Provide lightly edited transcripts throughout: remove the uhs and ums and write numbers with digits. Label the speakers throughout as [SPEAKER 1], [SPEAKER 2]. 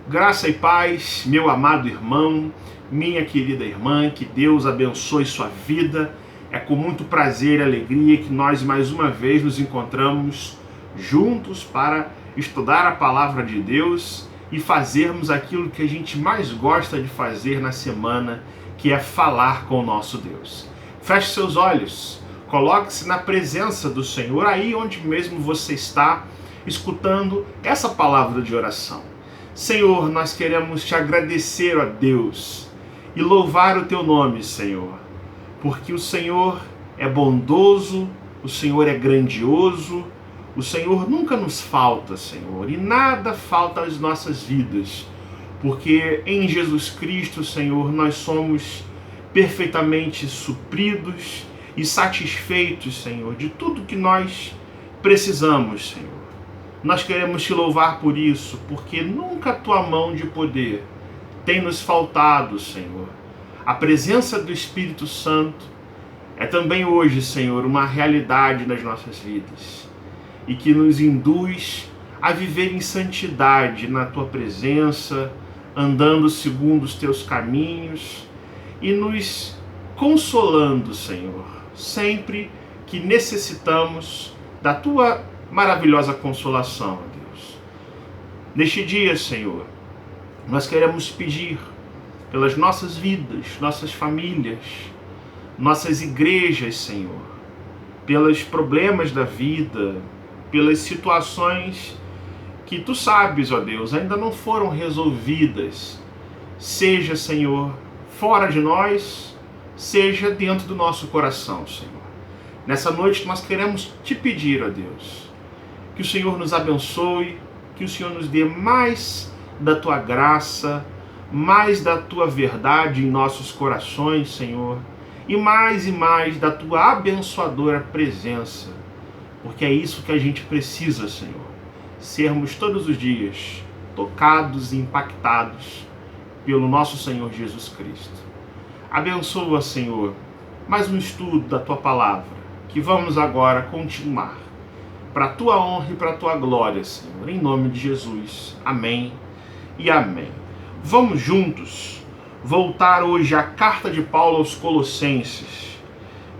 [SPEAKER 1] Graça e paz, meu amado irmão, minha querida irmã, que Deus abençoe sua vida. É com muito prazer e alegria que nós mais uma vez nos encontramos juntos para estudar a palavra de Deus e fazermos aquilo que a gente mais gosta de fazer na semana, que é falar com o nosso Deus. Feche seus olhos, coloque-se na presença do Senhor, aí onde mesmo você está, escutando essa palavra de oração. Senhor, nós queremos te agradecer, ó Deus, e louvar o teu nome, Senhor, porque o Senhor é bondoso, o Senhor é grandioso, o Senhor nunca nos falta, Senhor, e nada falta às nossas vidas, porque em Jesus Cristo, Senhor, nós somos perfeitamente supridos e satisfeitos, Senhor, de tudo que nós precisamos, Senhor. Nós queremos te louvar por isso, porque nunca a tua mão de poder tem nos faltado, Senhor. A presença do Espírito Santo é também hoje, Senhor, uma realidade nas nossas vidas e que nos induz a viver em santidade na tua presença, andando segundo os teus caminhos e nos consolando, Senhor, sempre que necessitamos da tua maravilhosa consolação, Deus. Neste dia, Senhor, nós queremos pedir pelas nossas vidas, nossas famílias, nossas igrejas, Senhor, pelos problemas da vida, pelas situações que tu sabes, ó Deus, ainda não foram resolvidas, seja, Senhor, fora de nós, seja dentro do nosso coração, Senhor. Nessa noite nós queremos te pedir, ó Deus, que o Senhor nos abençoe, que o Senhor nos dê mais da tua graça, mais da tua verdade em nossos corações, Senhor, e mais da tua abençoadora presença, porque é isso que a gente precisa, Senhor, sermos todos os dias tocados e impactados pelo nosso Senhor Jesus Cristo. Abençoa, Senhor, mais um estudo da tua palavra, que vamos agora continuar, para a tua honra e para a tua glória, Senhor, em nome de Jesus. Amém e amém. Vamos juntos voltar hoje à carta de Paulo aos Colossenses.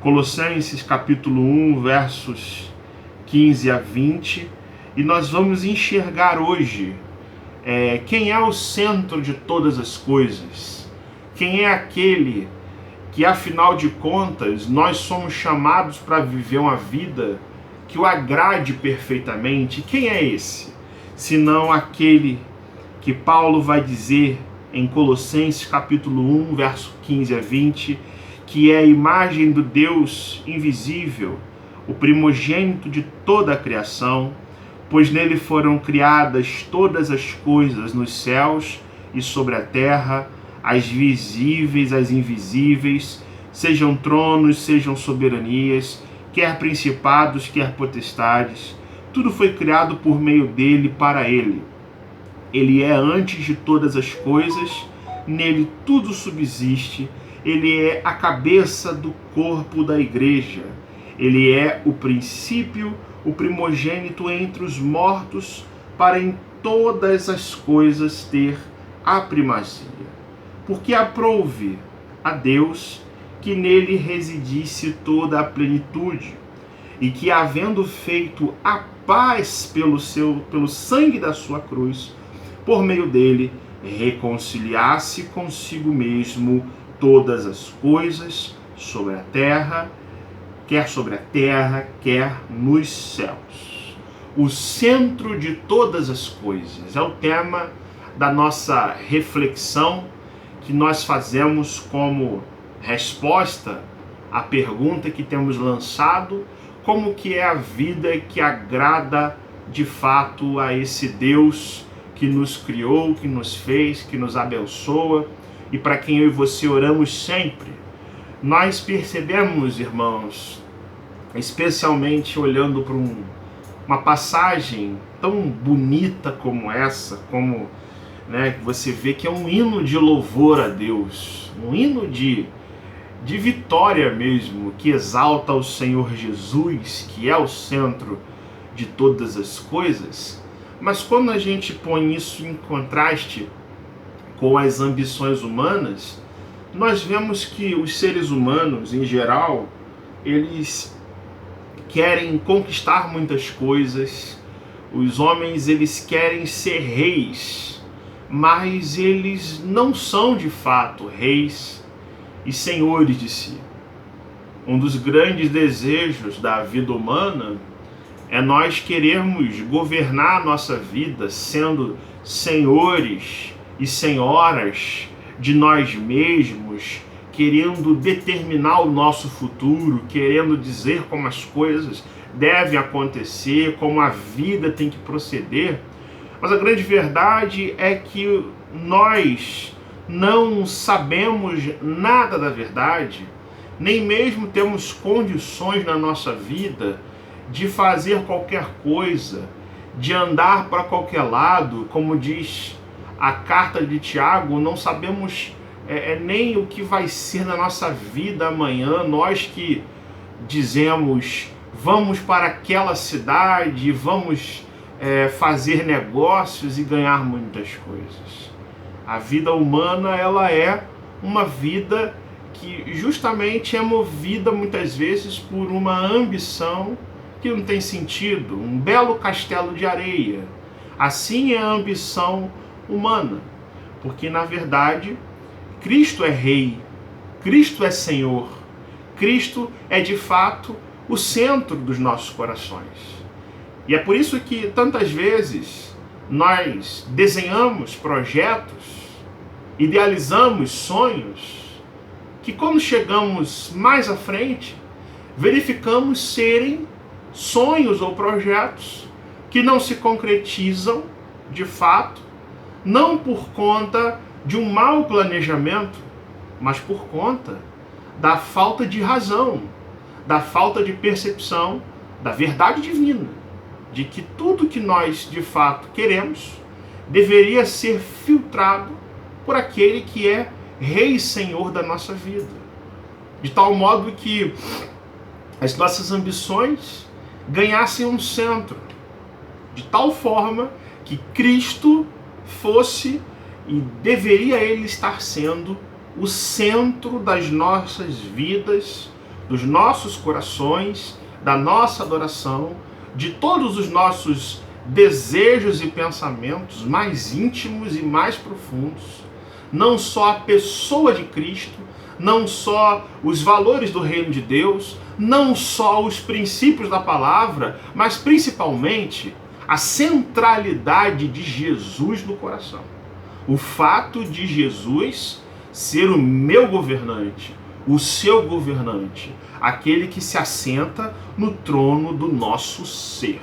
[SPEAKER 1] Colossenses capítulo 1, versos 15 a 20. E nós vamos enxergar hoje quem é o centro de todas as coisas. Quem é aquele que, afinal de contas, nós somos chamados para viver uma vida que o agrade perfeitamente. Quem é esse? Senão aquele que Paulo vai dizer em Colossenses capítulo 1, verso 15 a 20, que é a imagem do Deus invisível, o primogênito de toda a criação, pois nele foram criadas todas as coisas nos céus e sobre a terra, as visíveis, as invisíveis, sejam tronos, sejam soberanias, quer principados, quer potestades, tudo foi criado por meio dele, para ele. Ele é antes de todas as coisas, nele tudo subsiste, ele é a cabeça do corpo da igreja, ele é o princípio, o primogênito entre os mortos, para em todas as coisas ter a primazia. Porque aprouve a Deus que nele residisse toda a plenitude, e que, havendo feito a paz pelo sangue da sua cruz, por meio dele reconciliasse consigo mesmo todas as coisas sobre a terra, quer nos céus. O centro de todas as coisas é o tema da nossa reflexão, que nós fazemos como resposta à pergunta que temos lançado: como que é a vida que agrada de fato a esse Deus que nos criou, que nos fez, que nos abençoa e para quem eu e você oramos sempre. Nós percebemos, irmãos, especialmente olhando para uma passagem tão bonita como essa, como você vê que é um hino de louvor a Deus, um hino de vitória mesmo, que exalta o Senhor Jesus, que é o centro de todas as coisas. Mas quando a gente põe isso em contraste com as ambições humanas, nós vemos que os seres humanos, em geral, eles querem conquistar muitas coisas. Os homens, eles querem ser reis, mas eles não são de fato reis e senhores de si. Um dos grandes desejos da vida humana é nós querermos governar a nossa vida sendo senhores e senhoras de nós mesmos, querendo determinar o nosso futuro, querendo dizer como as coisas devem acontecer, como a vida tem que proceder. Mas a grande verdade é que nós não sabemos nada da verdade, nem mesmo temos condições na nossa vida de fazer qualquer coisa, de andar para qualquer lado. Como diz a carta de Tiago, não sabemos nem o que vai ser na nossa vida amanhã. Nós que dizemos, vamos para aquela cidade, vamos fazer negócios e ganhar muitas coisas. A vida humana, ela é uma vida que justamente é movida muitas vezes por uma ambição que não tem sentido, um belo castelo de areia. Assim é a ambição humana, porque na verdade Cristo é Rei, Cristo é Senhor, Cristo é de fato o centro dos nossos corações. E é por isso que tantas vezes nós desenhamos projetos, idealizamos sonhos, que quando chegamos mais à frente, verificamos serem sonhos ou projetos que não se concretizam de fato, não por conta de um mau planejamento, mas por conta da falta de razão, da falta de percepção da verdade divina, de que tudo que nós de fato queremos deveria ser filtrado por aquele que é Rei e Senhor da nossa vida, de tal modo que as nossas ambições ganhassem um centro, de tal forma que Cristo fosse e deveria ele estar sendo o centro das nossas vidas, dos nossos corações, da nossa adoração, de todos os nossos desejos e pensamentos mais íntimos e mais profundos. Não só a pessoa de Cristo, não só os valores do reino de Deus, não só os princípios da palavra, mas principalmente a centralidade de Jesus no coração. O fato de Jesus ser o meu governante, o seu governante, aquele que se assenta no trono do nosso ser.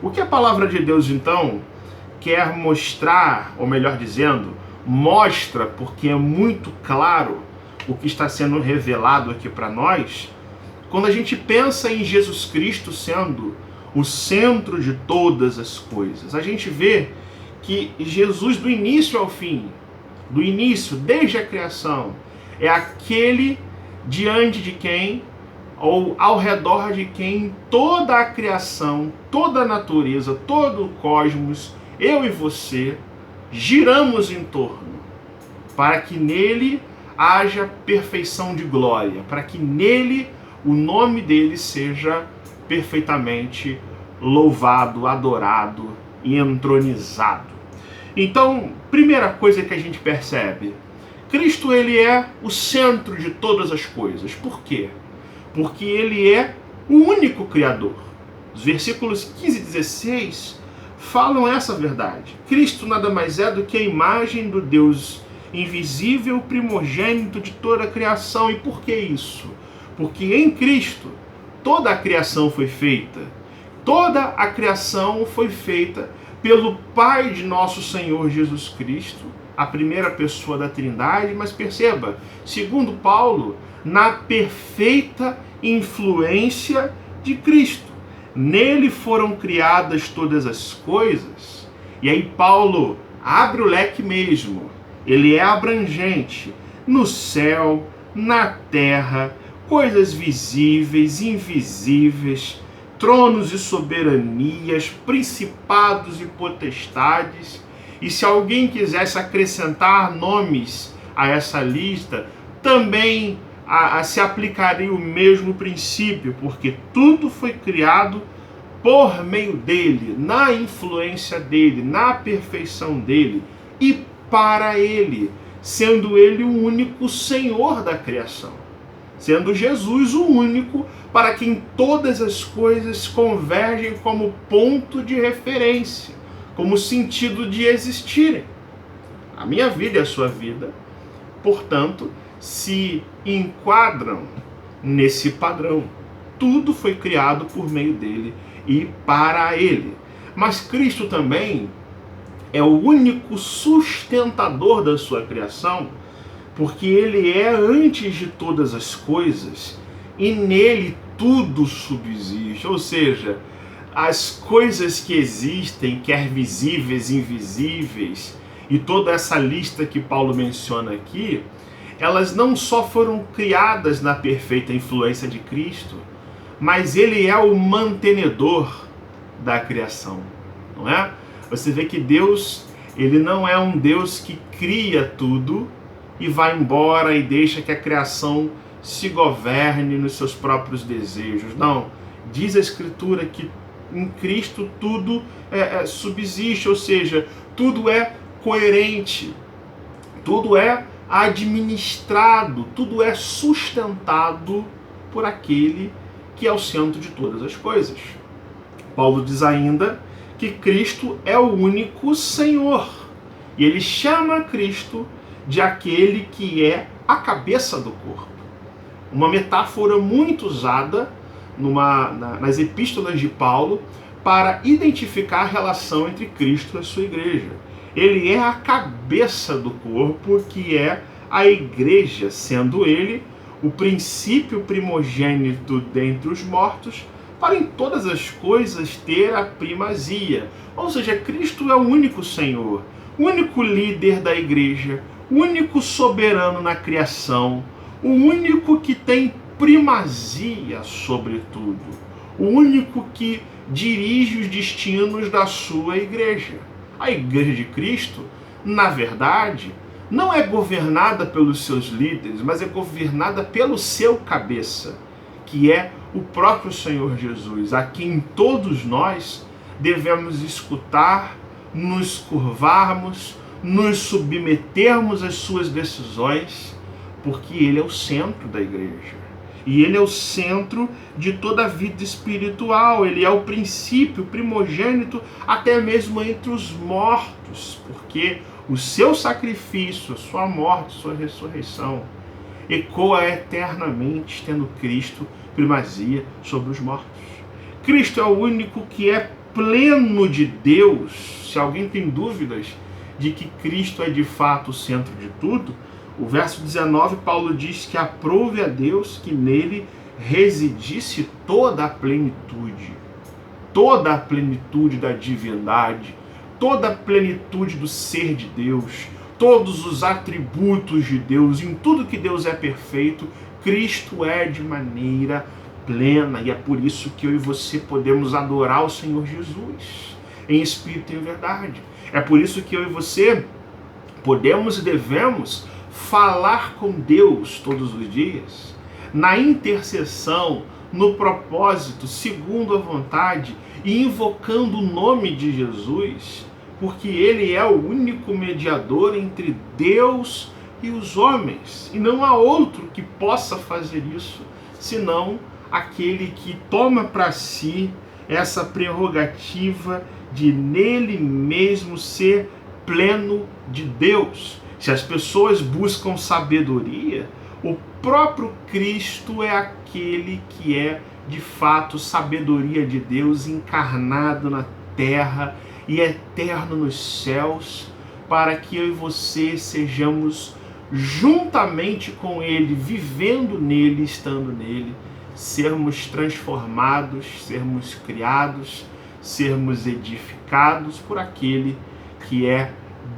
[SPEAKER 1] O que a palavra de Deus, então, quer mostrar, ou melhor dizendo, mostra, porque é muito claro o que está sendo revelado aqui para nós, quando a gente pensa em Jesus Cristo sendo o centro de todas as coisas. A gente vê que Jesus, do início ao fim, do início, desde a criação, é aquele diante de quem, ou ao redor de quem, toda a criação, toda a natureza, todo o cosmos, eu e você, giramos em torno, para que nele haja perfeição de glória, para que nele o nome dele seja perfeitamente louvado, adorado e entronizado. Então, primeira coisa que a gente percebe, Cristo ele é o centro de todas as coisas. Por quê? Porque ele é o único Criador. Os versículos 15 e 16 falam essa verdade. Cristo nada mais é do que a imagem do Deus invisível, primogênito de toda a criação. E por que isso? Porque em Cristo toda a criação foi feita. Toda a criação foi feita pelo Pai de nosso Senhor Jesus Cristo, a primeira pessoa da Trindade, mas perceba, segundo Paulo, na perfeita influência de Cristo. Nele foram criadas todas as coisas. E aí Paulo abre o leque mesmo. Ele é abrangente. No céu, na terra, coisas visíveis, invisíveis, tronos e soberanias, principados e potestades. E se alguém quisesse acrescentar nomes a essa lista, também se aplicaria o mesmo princípio, porque tudo foi criado por meio dele, na influência dele, na perfeição dele e para ele, sendo ele o único Senhor da criação, sendo Jesus o único para quem todas as coisas convergem como ponto de referência, como sentido de existirem. A minha vida e a sua vida, portanto, se enquadram nesse padrão. Tudo foi criado por meio dele e para ele. Mas Cristo também é o único sustentador da sua criação, porque ele é antes de todas as coisas e nele tudo subsiste. Ou seja, as coisas que existem, quer visíveis, invisíveis, e toda essa lista que Paulo menciona aqui, elas não só foram criadas na perfeita influência de Cristo, mas ele é o mantenedor da criação, não é? Você vê que Deus, ele não é um Deus que cria tudo e vai embora e deixa que a criação se governe nos seus próprios desejos. Não, diz a Escritura que em Cristo tudo subsiste, ou seja, tudo é coerente, tudo é administrado, tudo é sustentado por aquele que é o centro de todas as coisas. Paulo diz ainda que Cristo é o único Senhor, e ele chama Cristo de aquele que é a cabeça do corpo. Uma metáfora muito usada nas epístolas de Paulo para identificar a relação entre Cristo e a sua igreja. Ele é a cabeça do corpo, que é a igreja, sendo ele o princípio primogênito dentre os mortos, para em todas as coisas ter a primazia. Ou seja, Cristo é o único Senhor, o único líder da igreja, o único soberano na criação, o único que tem primazia sobre tudo, o único que dirige os destinos da sua igreja. A igreja de Cristo, na verdade, não é governada pelos seus líderes, mas é governada pelo seu cabeça, que é o próprio Senhor Jesus, a quem todos nós devemos escutar, nos curvarmos, nos submetermos às suas decisões, porque ele é o centro da igreja. E ele é o centro de toda a vida espiritual. Ele é o princípio primogênito até mesmo entre os mortos, porque o seu sacrifício, a sua morte, a sua ressurreição ecoa eternamente, tendo Cristo primazia sobre os mortos. Cristo é o único que é pleno de Deus. Se alguém tem dúvidas de que Cristo é de fato o centro de tudo, o verso 19, Paulo diz que aprove a Deus que nele residisse toda a plenitude da divindade, toda a plenitude do ser de Deus, todos os atributos de Deus, em tudo que Deus é perfeito, Cristo é de maneira plena, e é por isso que eu e você podemos adorar o Senhor Jesus em espírito e em verdade. É por isso que eu e você podemos e devemos falar com Deus todos os dias, na intercessão, no propósito, segundo a vontade, e invocando o nome de Jesus, porque ele é o único mediador entre Deus e os homens, e não há outro que possa fazer isso, senão aquele que toma para si essa prerrogativa de nele mesmo ser pleno de Deus. Se as pessoas buscam sabedoria, o próprio Cristo é aquele que é, de fato, sabedoria de Deus encarnado na terra e eterno nos céus, para que eu e você sejamos juntamente com Ele, vivendo nele, estando nele, sermos transformados, sermos criados, sermos edificados por aquele que é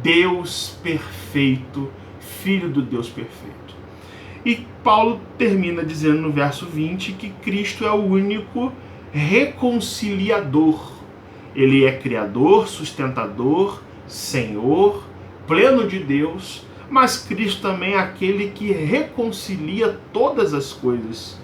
[SPEAKER 1] Deus perfeito, Filho do Deus perfeito. E Paulo termina dizendo no verso 20 que Cristo é o único reconciliador. Ele é criador, sustentador, Senhor, pleno de Deus, mas Cristo também é aquele que reconcilia todas as coisas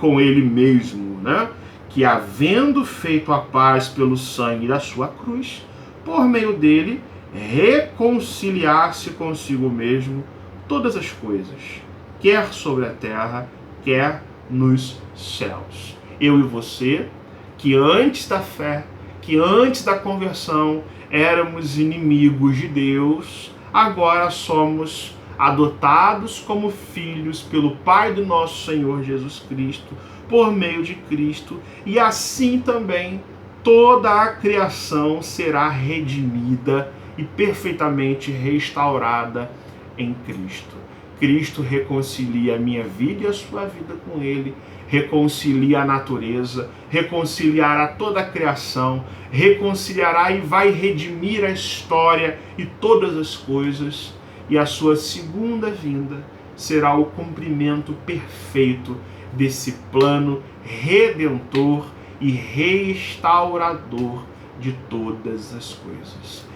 [SPEAKER 1] com Ele mesmo, né? Que havendo feito a paz pelo sangue da sua cruz, por meio dele, reconciliar-se consigo mesmo todas as coisas, quer sobre a terra, quer nos céus. Eu e você, que antes da fé, que antes da conversão éramos inimigos de Deus, agora somos adotados como filhos pelo Pai do nosso Senhor Jesus Cristo, por meio de Cristo, e assim também toda a criação será redimida e perfeitamente restaurada em Cristo. Cristo reconcilia a minha vida e a sua vida com Ele, reconcilia a natureza, reconciliará toda a criação, reconciliará e vai redimir a história e todas as coisas, e a sua segunda vinda será o cumprimento perfeito desse plano redentor e restaurador de todas as coisas.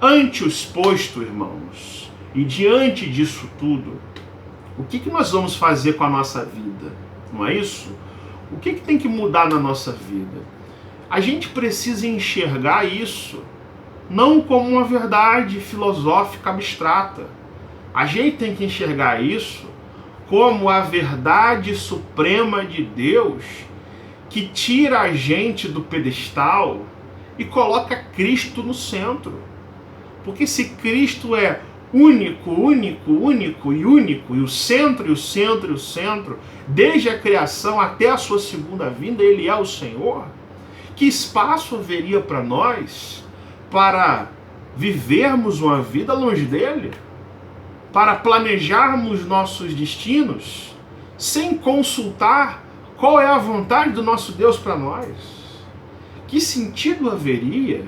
[SPEAKER 1] Ante o exposto, irmãos, e diante disso tudo, o que nós vamos fazer com a nossa vida? Não é isso? O que tem que mudar na nossa vida? A gente precisa enxergar isso não como uma verdade filosófica abstrata. A gente tem que enxergar isso como a verdade suprema de Deus, que tira a gente do pedestal e coloca Cristo no centro. Porque se Cristo é único, e o centro, desde a criação até a sua segunda vinda, Ele é o Senhor, que espaço haveria para nós para vivermos uma vida longe dEle? Para planejarmos nossos destinos sem consultar qual é a vontade do nosso Deus para nós? Que sentido haveria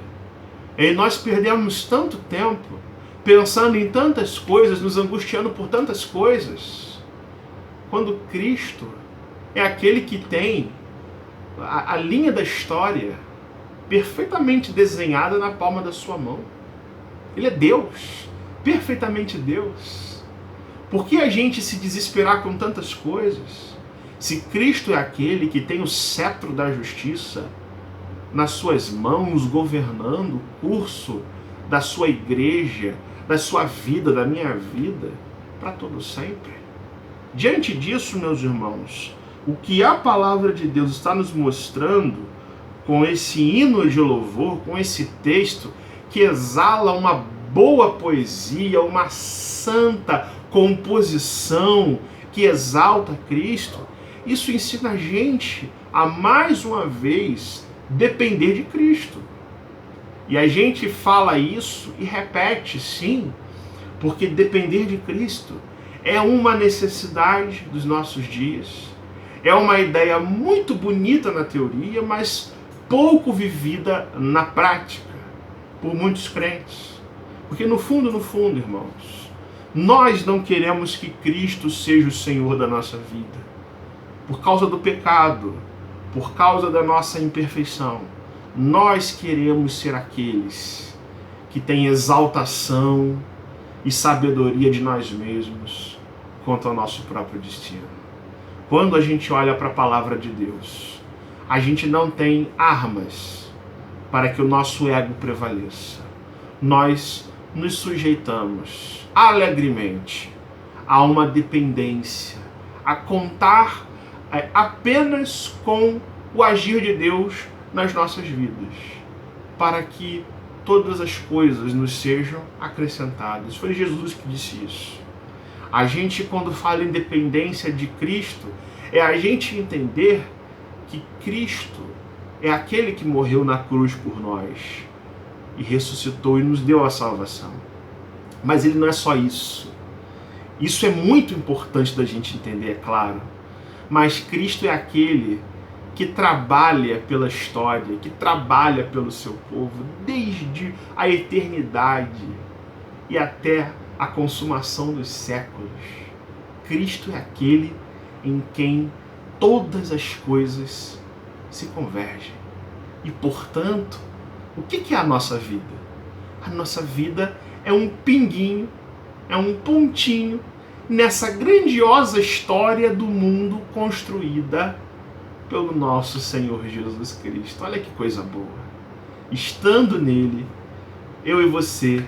[SPEAKER 1] em nós perdermos tanto tempo pensando em tantas coisas, nos angustiando por tantas coisas, quando Cristo é aquele que tem a linha da história perfeitamente desenhada na palma da sua mão? Ele é Deus, perfeitamente Deus. Por que a gente se desesperar com tantas coisas? Se Cristo é aquele que tem o cetro da justiça nas suas mãos, governando o curso da sua igreja, da sua vida, da minha vida, para todo sempre. Diante disso, meus irmãos, o que a palavra de Deus está nos mostrando com esse hino de louvor, com esse texto que exala uma boa poesia, uma santa composição que exalta Cristo, isso ensina a gente a mais uma vez depender de Cristo. E a gente fala isso e repete, sim, porque depender de Cristo é uma necessidade dos nossos dias. É uma ideia muito bonita na teoria, mas pouco vivida na prática por muitos crentes. Porque no fundo, irmãos, nós não queremos que Cristo seja o Senhor da nossa vida. Por causa do pecado, por causa da nossa imperfeição, nós queremos ser aqueles que têm exaltação e sabedoria de nós mesmos quanto ao nosso próprio destino. Quando a gente olha para a palavra de Deus, a gente não tem armas para que o nosso ego prevaleça. Nós nos sujeitamos alegremente a uma dependência, a contar apenas com o agir de Deus nas nossas vidas, para que todas as coisas nos sejam acrescentadas. Foi Jesus que disse isso. A gente, quando fala em dependência de Cristo, é a gente entender que Cristo é aquele que morreu na cruz por nós e ressuscitou e nos deu a salvação. Mas ele não é só isso. Isso é muito importante da gente entender, é claro. Mas Cristo é aquele que trabalha pela história, que trabalha pelo seu povo desde a eternidade e até a consumação dos séculos. Cristo é aquele em quem todas as coisas se convergem. E, portanto, o que é a nossa vida? A nossa vida é um pinguinho, é um pontinho nessa grandiosa história do mundo construída pelo nosso Senhor Jesus Cristo. Olha que coisa boa. Estando nele, eu e você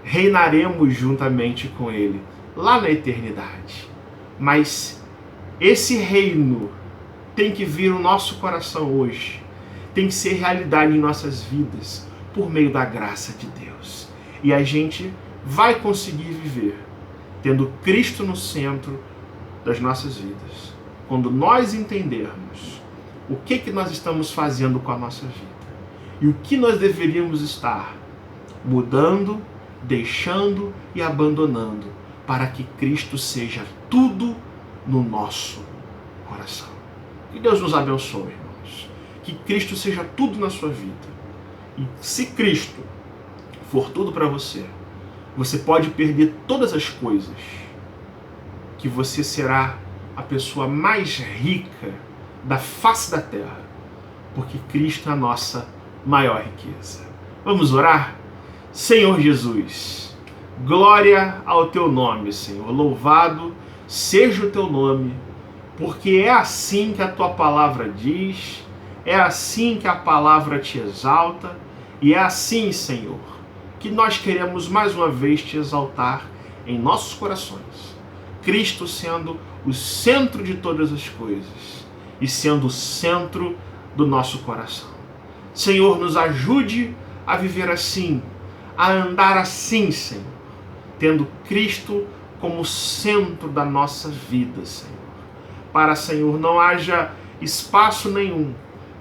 [SPEAKER 1] reinaremos juntamente com ele lá na eternidade. Mas esse reino tem que vir no nosso coração hoje, tem que ser realidade em nossas vidas por meio da graça de Deus. E a gente vai conseguir viver tendo Cristo no centro das nossas vidas. Quando nós entendermos o que nós estamos fazendo com a nossa vida e o que nós deveríamos estar mudando, deixando e abandonando para que Cristo seja tudo no nosso coração. Que Deus nos abençoe, irmãos. Que Cristo seja tudo na sua vida. E se Cristo for tudo para você, você pode perder todas as coisas, que você será a pessoa mais rica da face da terra, porque Cristo é a nossa maior riqueza. Vamos orar? Senhor Jesus, glória ao teu nome, Senhor. Louvado seja o teu nome, porque é assim que a tua palavra diz, é assim que a palavra te exalta, e é assim, Senhor, que nós queremos mais uma vez te exaltar em nossos corações. Cristo sendo o centro de todas as coisas e sendo o centro do nosso coração. Senhor, nos ajude a viver assim, a andar assim, Senhor, tendo Cristo como centro da nossa vida, Senhor. Para, Senhor, não haja espaço nenhum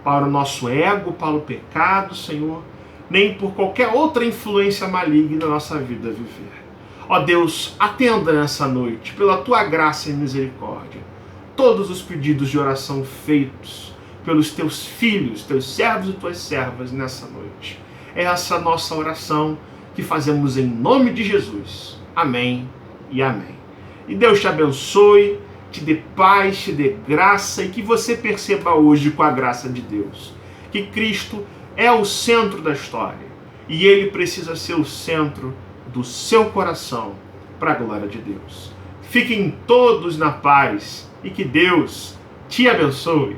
[SPEAKER 1] para o nosso ego, para o pecado, Senhor, nem por qualquer outra influência maligna na nossa vida viver. Ó Deus, atenda nessa noite, pela tua graça e misericórdia, todos os pedidos de oração feitos pelos teus filhos, teus servos e tuas servas nessa noite. É essa nossa oração que fazemos em nome de Jesus. Amém e amém. E Deus te abençoe, te dê paz, te dê graça, e que você perceba hoje, com a graça de Deus, que Cristo é o centro da história e ele precisa ser o centro do seu coração para a glória de Deus. Fiquem todos na paz e que Deus te abençoe.